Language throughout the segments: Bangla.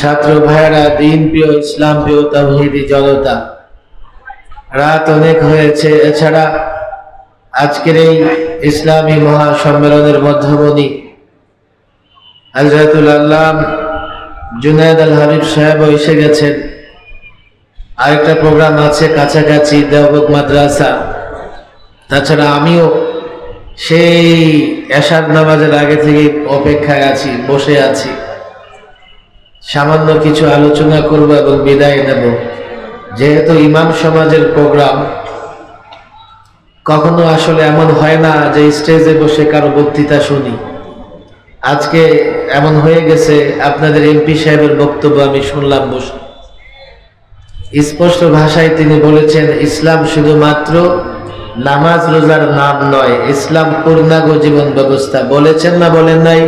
ছাত্র ভাইয়েরা, দিন প্রিয়, ইসলাম প্রিয় তাওহীদি জনতা, রাত অনেক হয়েছে। এছাড়া আজকের এই ইসলামী মহাসম্মেলনের মধ্যমণি হযরতুল আল্লাম জুনায়েদ আল হাবিব সাহেব এসে গেছেন। আরেকটা প্রোগ্রাম আছে কাছাকাছি, দেওবন্দ মাদ্রাসা। তাছাড়া আমিও সেই এশার নামাজের আগে থেকে অপেক্ষায় আছি, বসে আছি। সামান্য কিছু আলোচনা করব এবং বিদায় নেব। যেহেতু ইমাম সমাজের প্রোগ্রাম, কখনো আসলে এমন হয় না যে স্টেজে বসে কারো বক্তৃতা শুনি। আজকে এমন হয়ে গেছে, আপনাদের এমপি সাহেবের বক্তব্য আমি শুনলাম বসে। স্পষ্ট ভাষায় তিনি বলেছেন, ইসলাম শুধুমাত্র নামাজ রোজার নাম নয়, ইসলাম পূর্ণাঙ্গ জীবন ব্যবস্থা। বলেছেন না বলেন নাই?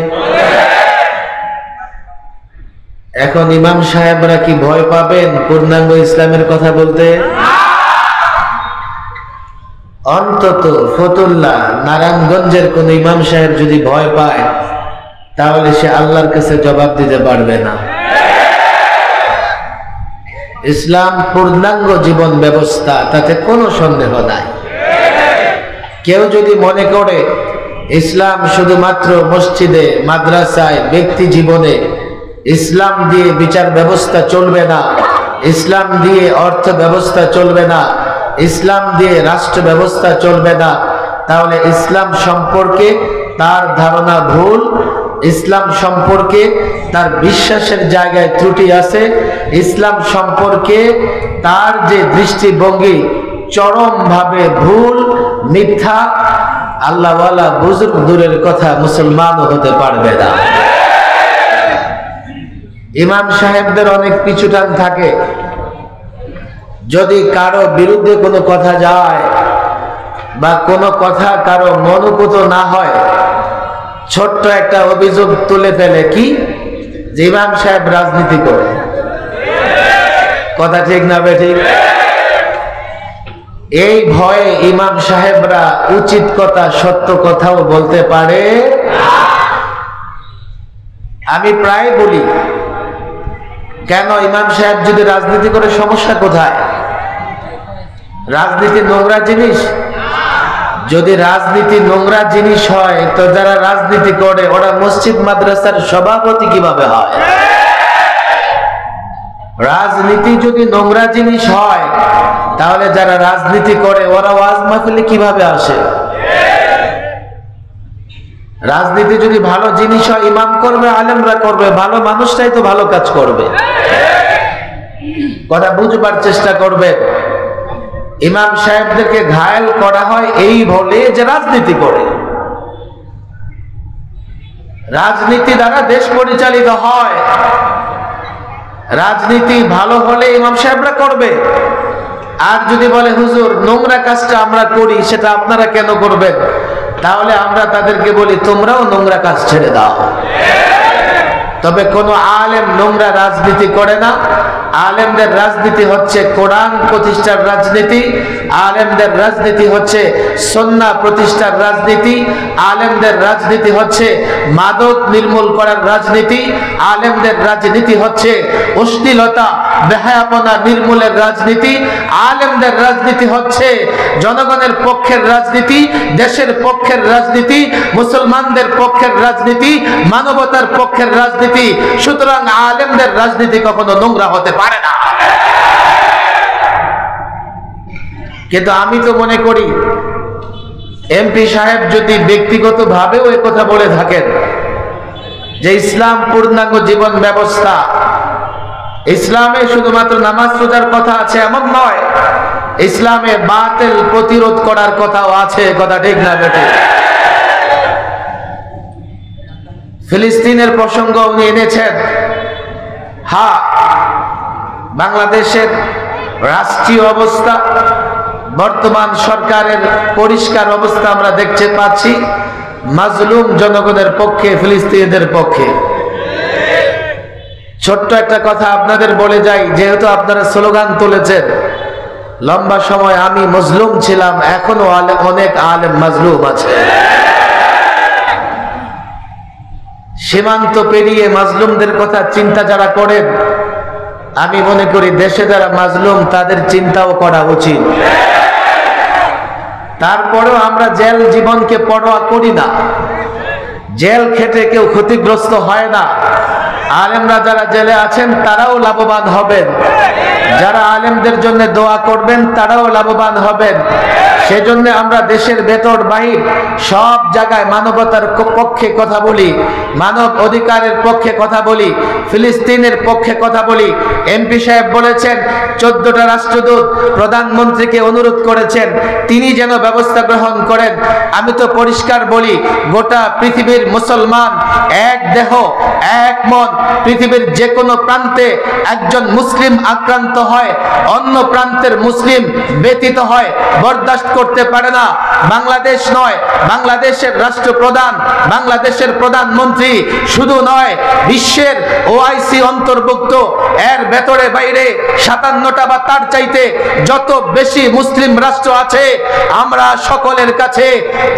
এখন ইমাম সাহেবরা কি ভয় পাবেন পূর্ণাঙ্গ ইসলামের কথা বলতে? অন্তত ফতুল্লাহ, নারায়ণগঞ্জের কোন ইমাম সাহেব যদি ভয় পায়, তাহলে সে আল্লাহর কাছে জবাব দিতে পারবে না। ইসলাম পূর্ণাঙ্গ জীবন ব্যবস্থা, তাতে কোনো সন্দেহ নাই। কেউ যদি মনে করে ইসলাম শুধুমাত্র মসজিদে, মাদ্রাসায়, ব্যক্তি জীবনে, ইসলাম দিয়ে বিচার ব্যবস্থা চলবে না, ইসলাম দিয়ে অর্থ ব্যবস্থা চলবে না, ইসলাম দিয়ে রাষ্ট্র ব্যবস্থা চলবে না, তাহলে ইসলাম সম্পর্কে তার ধারণা ভুল। ইসলাম সম্পর্কে তার বিশ্বাসের জায়গায় ত্রুটি আছে। ইসলাম সম্পর্কে তার যে দৃষ্টিভঙ্গি চরমভাবে ভুল, মিথ্যা। আল্লাহওয়ালা বুজুর্গ দূরের কথা, মুসলমানও হতে পারবে না। ইমাম সাহেবদের অনেক পিছুটান থাকে। যদি কারো বিরুদ্ধে কোনো কথা যায় বা কোনো কথা কারো মনোপুত না হয়, ছোট্ট একটা অভিযোগ তুলে ফেলে, কি যে ইমাম সাহেব রাজনীতি করে। কথা ঠিক না বেঠিক? এই ভয়ে ইমাম সাহেবরা উচিত কথা, সত্য কথাও বলতে পারে। আমি প্রায় বলি, কেন ইমাম সাহেব যদি রাজনীতি করে সমস্যা কোথায়? রাজনীতি নোংরা জিনিস? যদি রাজনীতি নোংরা জিনিস হয়, তো যারা রাজনীতি করে ওরা মসজিদ মাদ্রাসার সভাপতি কিভাবে হয়? রাজনীতি যদি নোংরা জিনিস হয়, তাহলে যারা রাজনীতি করে ওরা ওয়াজ মাহফিলে কিভাবে আসে? রাজনীতি যদি ভালো জিনিস হয়, ইমাম করবে, আলেমরা করবে, ভালো মানুষটাই তো ভালো কাজ করবে। কথা বুঝবার চেষ্টা করবে। ইমাম সাহেবদেরকে ঘায়েল করা হয় এই বলে যে রাজনীতি করে। রাজনীতি দ্বারা দেশ পরিচালিত হয়। রাজনীতি ভালো হলে ইমাম সাহেবরা করবে। আর যদি বলে হুজুর নোংরা কাজটা আমরা করি, সেটা আপনারা কেন করবেন? তাহলে আমরা তাদেরকে বলি, তোমরাও নোংরা কাজ ছেড়ে দাও। তবে কোন আলেম নোংরা রাজনীতি করে না। আলেমদের রাজনীতি হচ্ছে কোরআন প্রতিষ্ঠার রাজনীতি, আলেমদের রাজনীতি হচ্ছে সুন্নাহ প্রতিষ্ঠার রাজনীতি, আলেমদের রাজনীতি হচ্ছে মাদক নির্মূল করার রাজনীতি, আলেমদের রাজনীতি হচ্ছে অশ্লীলতা, বেহায়াপনা নির্মূলের রাজনীতি, আলেমদের রাজনীতি হচ্ছে জনগণের পক্ষের রাজনীতি, দেশের পক্ষের রাজনীতি, মুসলমানদের পক্ষের রাজনীতি, মানবতার পক্ষের রাজনীতি। সুতরাং আলেমদের রাজনীতি কখনো নোংরা হতে পারে না। কিন্তু আমি তো মনে করি, এমপি সাহেব যদি ব্যক্তিগতভাবেও এ কথা বলে থাকেন যে ইসলাম পূর্ণাঙ্গ জীবন ব্যবস্থা, ইসলামে শুধুমাত্র নামাজ রোজার কথা আছে এমন নয়, ইসলামে বাতিল প্রতিরোধ করার কথাও আছে। কথা ঠিক না বেঠিক? ফিলিস্তিনের প্রসঙ্গ উনি এনেছেন। হ্যাঁ, বাংলাদেশের রাষ্ট্রীয় অবস্থা, বর্তমান সরকারের পরিষ্কার অবস্থা আমরা দেখতে পাচ্ছি, মাজলুম জনগণের পক্ষে, ফিলিস্তিনিদের পক্ষে। ছোট্ট একটা কথা আপনাদের বলে যাই, যেহেতু আপনারা স্লোগান তুলেছেন, লম্বা সময় আমি মজলুম ছিলাম, এখনো অনেক আলেম মাজলুম আছে। সীমান্ত পেরিয়ে মাজলুমদের কথা চিন্তা যারা করেন, আমি মনে করি দেশে যারা মাজলুম তাদের চিন্তাও করা উচিত। তারপরেও আমরা জেল জীবনকে পরোয়া করি না। জেল খেটে কেউ ক্ষতিগ্রস্ত হয় না। আলেমরা যারা জেলে আছেন তারাও লাভবান হবেন, যারা আলেমদের জন্য দোয়া করবেন তারাও লাভবান হবেন। সেজন্য আমরা দেশের ভেতর বাহির সব জায়গায় মানবতার পক্ষে কথা বলি, মানব অধিকারের পক্ষে কথা বলি, ফিলিস্তিনের পক্ষে কথা বলি। এমপি সাহেব বলেছেন 14টা রাষ্ট্রদূত প্রধানমন্ত্রীকে অনুরোধ করেছেন তিনি যেন ব্যবস্থা গ্রহণ করেন। আমি তো পরিষ্কার বলি, গোটা পৃথিবীর মুসলমান এক দেহ এক মন। পৃথিবীর যে কোনো প্রান্তে একজন মুসলিম আক্রান্ত হয়, অন্য প্রান্তের মুসলিম ব্যতীত হয়, বরদাস্ত করতে পারে না। বাংলাদেশ নয়, বাংলাদেশের রাষ্ট্রপ্রধান, বাংলাদেশের প্রধানমন্ত্রী শুধু নয়, বিশ্বের ওআইসি অন্তর্ভুক্ত এর ভেতরে বাইরে 57টা বা তার চাইতে যত বেশি মুসলিম রাষ্ট্র আছে, আমরা সকলের কাছে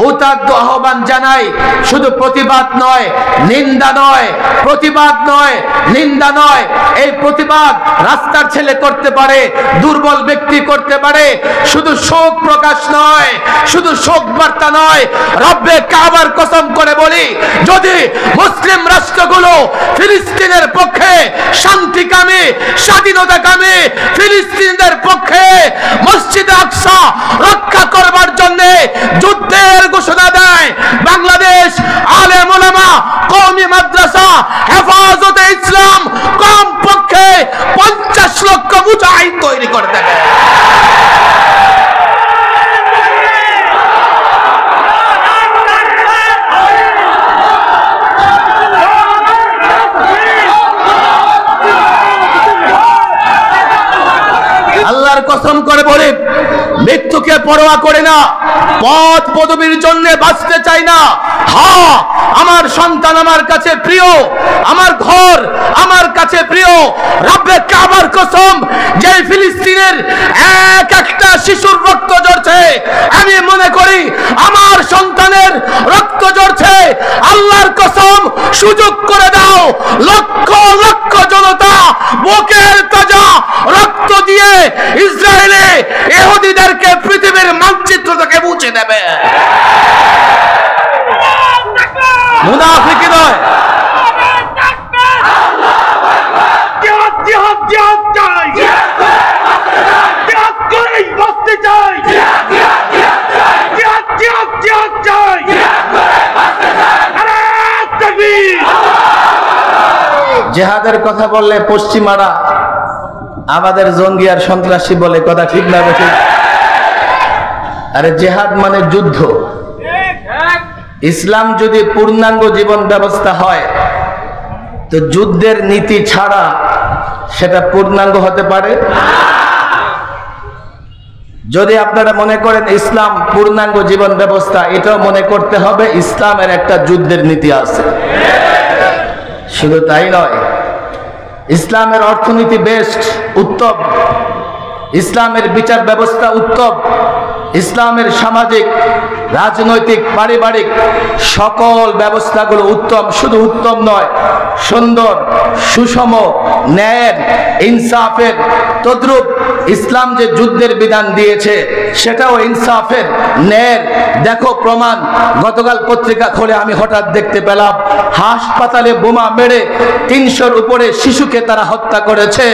উদাত্ত আহ্বান জানাই, শুধু প্রতিবাদ নয়, নিন্দা নয়, প্রতিবাদ নয়, নিন্দা নয়। এই প্রতিবাদ রাস্তার ছেলে করতে পারে, দুর্বল ব্যক্তি করতে পারে। শুধু শোক প্রকাশ নয়, শুধু শোক বার্তা নয়, রব্বে কাবার কসম করে বলি, যদি মুসলিম রাষ্ট্রগুলো ফিলিস্তিনের পক্ষে শান্তিকামী, স্বাধীনতাকামী, ফিলিস্তিনিদের পক্ষে মসজিদে আকসা রক্ষা করবার জন্য যুদ্ধের ঘোষণা দেয়, বাংলাদেশ আলেম ওলামা কওমি মাদ্রাসা হেফাজতে ইসলাম কমপক্ষে 50 লক্ষ মুজাহিদ তৈরি করে দেবে। আল্লাহর কসম করে বলে, মৃত্যুকে পরোয়া করে না, পদ পদবীর জন্য বাঁচতে চাই না। হ্যাঁ, আমার সন্তান আমার কাছে প্রিয়, আমার ঘর আমার কাছে প্রিয়। রব্বে কাবার কসম, যে ফিলিস্তিনের এক একটা শিশুর রক্ত ঝরছে, আমি মনে করি আমার সন্তানের রক্ত ঝরছে। আল্লাহর কসম, সুযোগ করে দাও, লক্ষ লক্ষ জনতা বুকের তাজা রক্ত দিয়ে ইসরায়েলে ইহুদিদেরকে পৃথিবীর মানচিত্র থেকে মুছে দেবে। মুনাফিকি নয়। জেহাদের কথা বললে পশ্চিমারা আমাদের জঙ্গি আর সন্ত্রাসী বলে, কথা ঠিক না বেঠিক? আরে জেহাদ মানে যুদ্ধ। ইসলাম যদি পূর্ণাঙ্গ জীবন ব্যবস্থা হয় তো যুদ্ধের নীতি ছাড়া সেটা পূর্ণাঙ্গ হতে পারে। যদি আপনারা মনে করেন ইসলাম পূর্ণাঙ্গ জীবন ব্যবস্থা, এটাও মনে করতে হবে ইসলামের একটা যুদ্ধের নীতি আছে। শুধু তাই নয়, ইসলামের অর্থনীতি বেস্ট উত্তম, ইসলামের বিচার ব্যবস্থা উত্তম, ইসলামের সামাজিক রাজনৈতিক পারিবারিক সকল ব্যবস্থাগুলো উত্তম। শুধু উত্তম নয়, সুন্দর, সুষম, ন্যায়ের, ইনসাফের। তদ্রূপ ইসলাম যে যুদ্ধের বিধান দিয়েছে সেটাও ইনসাফের, ন্যায়ের। দেখো প্রমাণ, গতকাল পত্রিকা খুলে আমি হঠাৎ দেখতে পেলাম হাসপাতালে বোমা মেরে 300-র উপরে শিশুকে তারা হত্যা করেছে,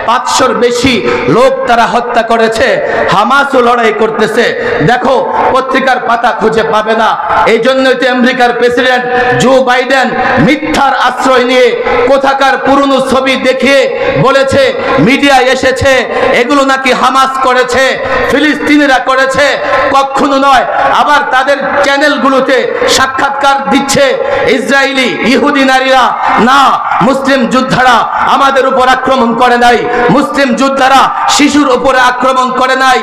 500-র বেশি লোক তারা হত্যা করেছে। হামাসও লড়াই করতেছে। দেখো পত্রিকার পাতা খুঁজে পাবে না। এই জন্যই তো আমেরিকার প্রেসিডেন্ট জো বাইডেন মিথ্যার আশ্রয় নিয়ে কোথাকার পুরনো ছবি দেখিয়ে বলেছে, মিডিয়ায় এসেছে এগুলো নাকি হামাস করেছে, ফিলিস্তিনিরা করেছে। কখনো নয়। আবার তাদের চ্যানেলগুলোতে সাক্ষাৎকার দিচ্ছে ইসরায়েলি ইহুদি নারীরা, না, মুসলিম যোদ্ধারা আমাদের উপর আক্রমণ করে নাই, মুসলিম যোদ্ধারা শিশুর উপরে আক্রমণ করে নাই।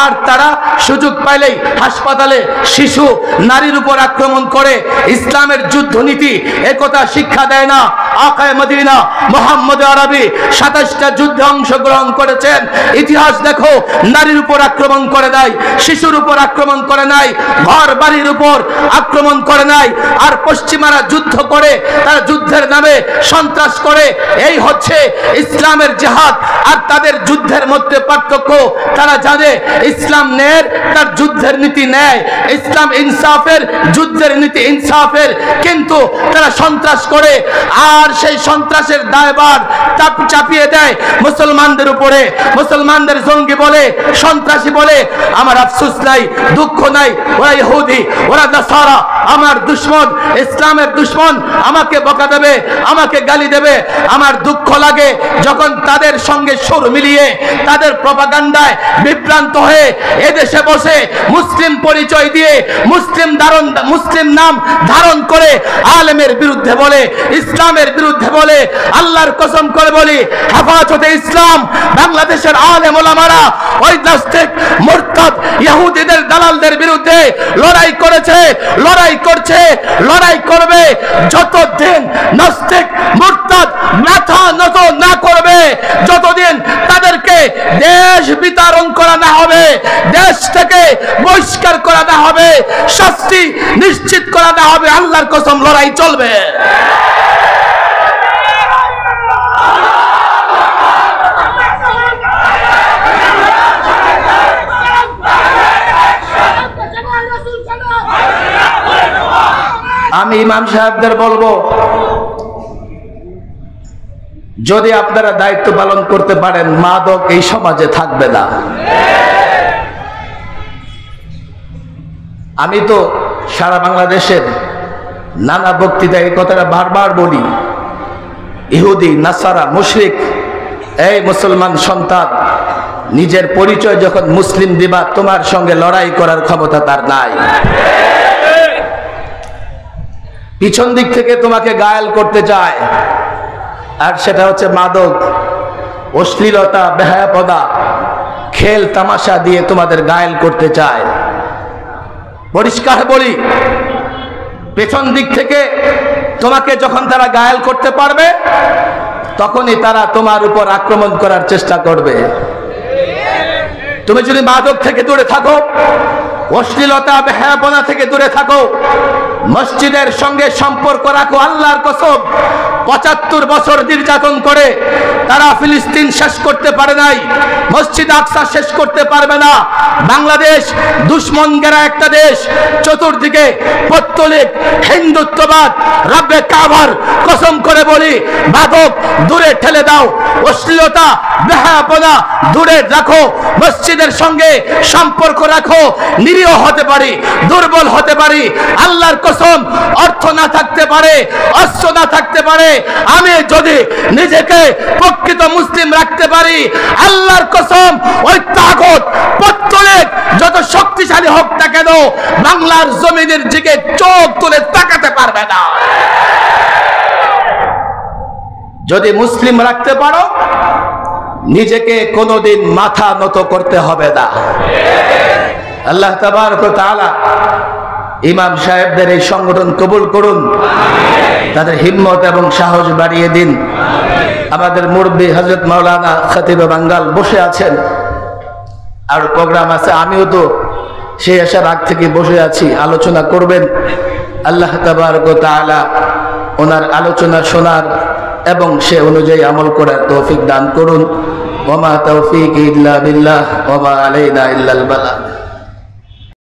আর তারা সুযোগ পাইলেই হাসপাতালে শিশু নারীর উপর আক্রমণ করে। ইসলামের যুদ্ধনীতি একথা শিক্ষা দেয় না। আকায়ে মদিনা মুহাম্মদ আরবি 27টা যুদ্ধে অংশগ্রহণ করে করেছেন। ইতিহাস দেখো, নারীর উপর আক্রমণ করে নাই, শিশুর উপর আক্রমণ করে নাই, ঘর বাড়ির উপর আক্রমণ করে নাই। আর পশ্চিমারা যুদ্ধ করে, তারা যুদ্ধের নামে সন্ত্রাস করে। এই হচ্ছে ইসলামের জিহাদ। আর তাদের যুদ্ধের মধ্যে পার্থক্য, তারা জানে ইসলাম ন্যায়ের, তার যুদ্ধের নীতি ন্যায়। ইসলাম ইনসাফের, যুদ্ধের নীতি ইনসাফের। কিন্তু তারা সন্ত্রাস করে, আর সেই সন্ত্রাসের দায়ভার চাপিয়ে দেয় মুসলমানদের উপরে। মুসলমানদের জঙ্গি বলে, সন্ত্রাসী বলে। আমার আফসোস নাই, দুঃখ নাই, ওরা ইহুদি, ওরা নাসারা, আমার দুশমন, ইসলামের দুশমন। আমাকে বকা দেবে, আমাকে গালি দেবে। আমার দুঃখ লাগে যখন তাদের সঙ্গে সুর মিলিয়ে, তাদের প্রপাগান্ডায় বিভ্রান্ত হয়ে এদেশে বসে মুসলিম পরিচয় দিয়ে, মুসলিম নাম ধারণ করে আলেমের বিরুদ্ধে বলে, ইসলামের বিরুদ্ধে বলে। আল্লাহর কসম করে বলি, হেফাজতে ইসলাম বাংলাদেশের আলেম ওলামারা ওই নাস্তিক মুরতাদ ইহুদিদের দালালদের বিরুদ্ধে লড়াই করেছে, লড়াই করছে, লড়াই করবে। যতদিন নাস্তিক মুরতাদ মাথা নত না করবে, যতদিন তাদেরকে দেশ বিতরণ করা না হবে, দেশ থেকে বহিষ্কার করা না হবে, শাস্তি নিশ্চিত করা না হবে, আল্লাহর কসম লড়াই চলবে। আমি ইমাম সাহেবদের বলবো, যদি আপনারা দায়িত্ব পালন করতে পারেন, মাদক এই সমাজে থাকবে না। আমি তো সারা বাংলাদেশের নানা বক্তৃতায় এই কথাটা বারবার বলি, ইহুদি, নাসারা, মুশরিক, এই মুসলমান সন্তান, নিজের পরিচয় যখন মুসলিম দিবা, তোমার সঙ্গে লড়াই করার ক্ষমতা তার নাই। পিছন দিক থেকে তোমাকে ঘায়েল করতে চায়, আর সেটা হচ্ছে মাদক, অশ্লীলতা, বেহায়াপনা, খেল তামাশা দিয়ে তোমাদের ঘায়েল করতে চায়। পরিষ্কার বলি, পেছন দিক থেকে তোমাকে যখন তারা ঘায়েল করতে পারবে, তখনই তারা তোমার উপর আক্রমণ করার চেষ্টা করবে। তুমি যদি মাদক থেকে দূরে থাকো, অশ্লীলতা, বেহায়াপনা থেকে দূরে থাকো, মসজিদের সঙ্গে সম্পর্ক রাখো, আল্লাহর কসম ৭৫ বছর নির্যাতন করে তারা ফিলিস্তিন শেষ করতে পারে নাই, মসজিদ আকসা শেষ করতে পারবে না। বাংলাদেশ দুশ্মন ঘেরা একটা দেশ, চতুর্দিকে পৌত্তলিক হিন্দুত্ববাদ। রব্বে কাবার কসম করে বলি, মাদক দূরে ঠেলে দাও, অশ্লীলতা, বেহায়াপনা দূরে রাখো, মসজিদের সঙ্গে সম্পর্ক রাখো। নিরীহ হতে পারি, দুর্বল হতে পারি, আল্লাহর কসম অর্থ না থাকতে পারে, অস্ত্র না থাকতে পারে, আমি যদি নিজেকে প্রকৃত মুসলিম রাখতে পারি, আল্লাহর কসম ওই তাগুত পৌত্তলিক যত শক্তিশালী হোক না কেন, বাংলার জমিনের দিকে চোখ তুলে তাকাতে পারবে না। যদি মুসলিম রাখতে পারো, নিজেকে কোনোদিন মাথা নত করতে হবে না। আল্লাহ তাবারক ওয়া তাআলা ইমাম সাহেবদের এই সংগঠন কবুল করুন, তাদের হিম্মত এবং সাহস বাড়িয়ে দিন। আমাদের মুরব্বী হযরত মাওলানা খতিব বাঙ্গাল বসে আছেন, আর প্রোগ্রাম আছে, আমিও তো সেই আসার আগ থেকে বসে আছি, আলোচনা করবেন। আল্লাহ তাবারক ওয়া তাআলা ওনার আলোচনা শোনার এবং সে অনুযায়ী আমল করার তৌফিক দান করুন। ওয়া মা তাওফীকি ইল্লা বিল্লাহ ওয়া মা আলাইনা ইল্লাল বালাগ।